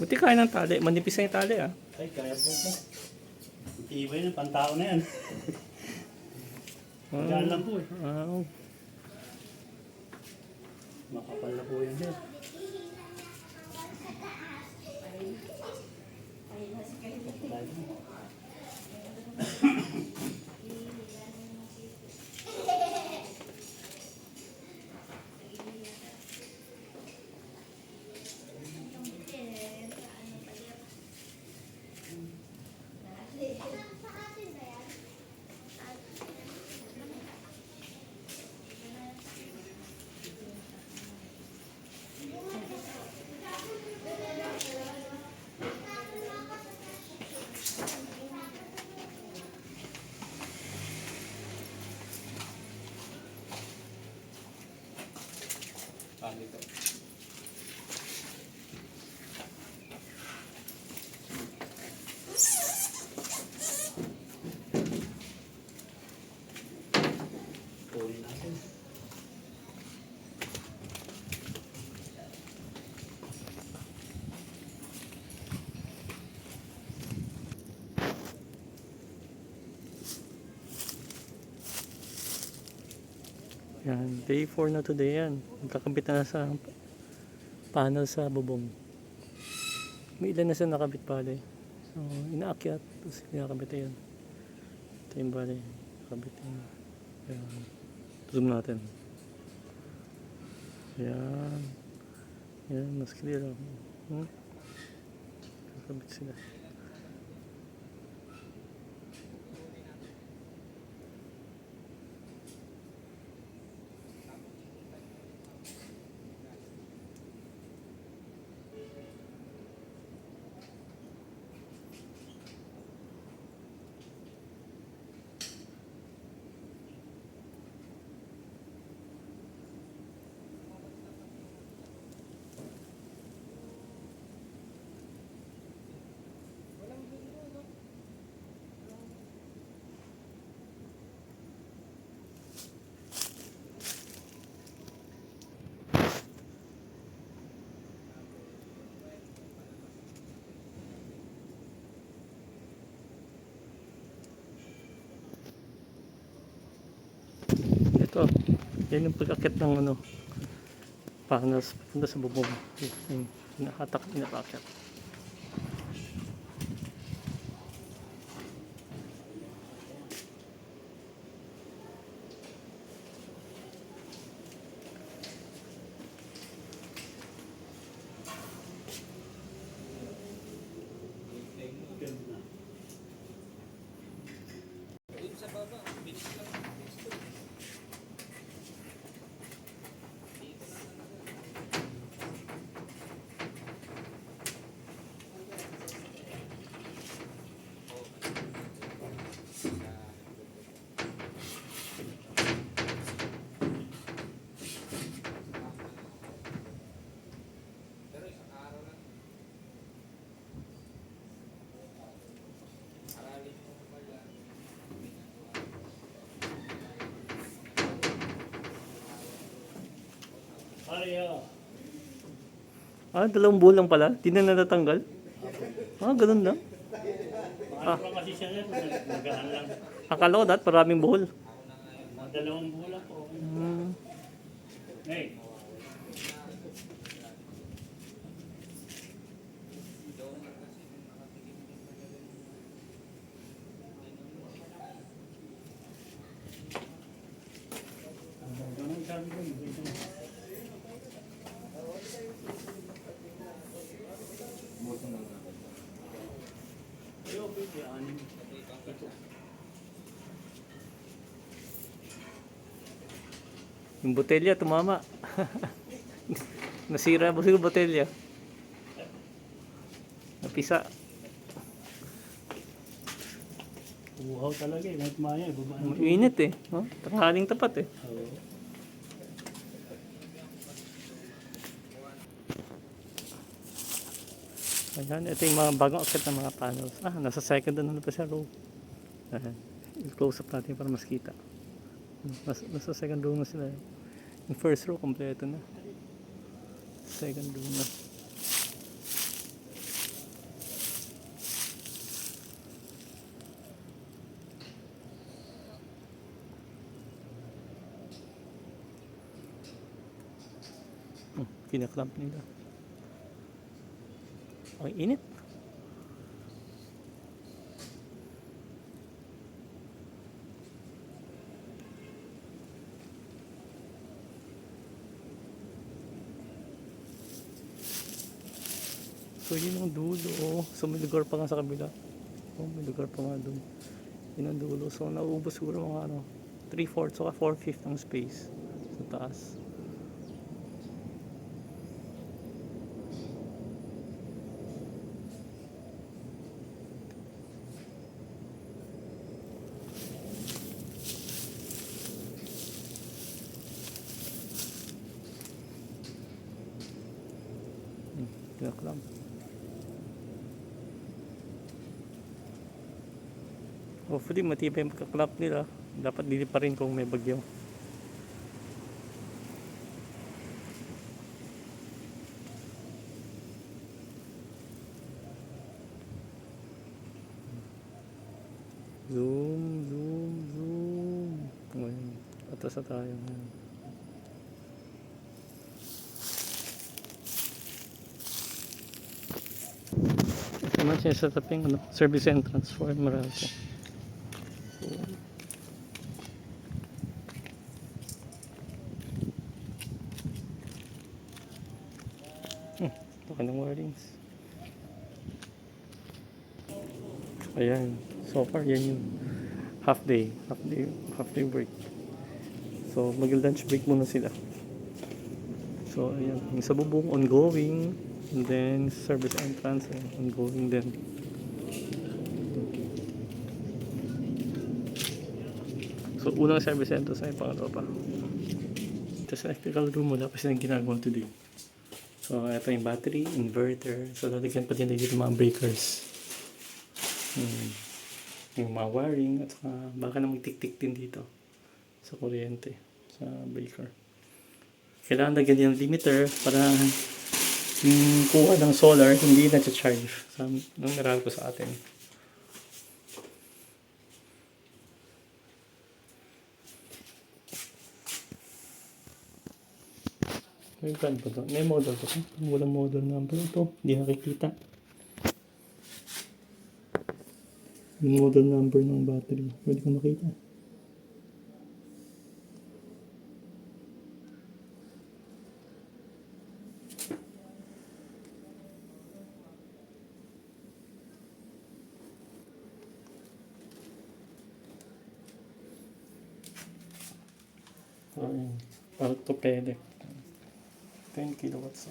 Buti kaya ng tali. Manipis na yung tali ah. Ay, kaya po po. Tibay na, pantao na yan. Magaan lang po eh. Makapal na po yan sir. Kunin natin. Yan, day 4 na today yan. Magkakabit na sa panel sa bubong. May ilan na siya nakabit pala. So, inaakyat. Tapos kinakabit yan. Ito yung bali. Nakabit yan. Yan. Zoom natin. Yan. Yan, mas clear. Nakabit sila. Ito, yan yung pag-akit ng ano, panas punta sa bubong. Yung nakatak, pinapakit. Ah, 2 buwan lang pala? Di na natatanggal? Ah, ganun lang. Paano lang kasi siya yan? Nagaan lang. Akala ko dahil maraming buhol. 2 buwan lang po. Hey. Ganun sabi ko. Yung botelya, tumama. Nasira po yung botelya. Napisa. Uhaw talaga eh. Kahit maya, ibaba ng Mainit eh. Oh, tanghaling tapat eh. Oo. Ayan, ito yung mga bagong akit ng mga panels. Ah, nasa second na pa siya row. Ayan. I-close up natin para mas kita. Nasa second row na sila. Yung first row, kompleto na. Second row na. kinaklamp nila. Ang init. So yun ang dulo. Oh. So may lugar pa nga sa kabila. Oh, may lugar pa nga dun. Yun ang dulo. So nauubos siguro mga 3/4 o 4/5 ng space sa taas. Kinaklamp. Hopefully matibay yung pagka-clamp nila. Dapat dili pa rin kung may bagyo. Zoom, zoom, zoom. Ngayon, atras na tayo ngayon. Ito naman siya sa taping service entrance for Meralco. Laki ng warnings. Ayan. So far, yan yung half day break. So, mag-lunch break muna sila. So, ayan. Yung sa bubong, ongoing. And then, service entrance, ongoing din. So, unang service entrance ay pangalawa pa. Tapos, electrical room, wala pa silang ginagawa today. So, ito yung battery, inverter. So, lalagyan pa din dito mga breakers. Yung mga wiring at saka baka na magtik-tik din dito sa kuryente, sa breaker. Kailangan lagyan yung limiter para yung kuha ng solar hindi na-charge sa nung Meralco sa atin. May brand ba ito? May model ba ito? Walang model number ito. Hindi nakikita. Yung model number ng battery. Pwede ko makita. Parang orthopedic. 10 kilowatts.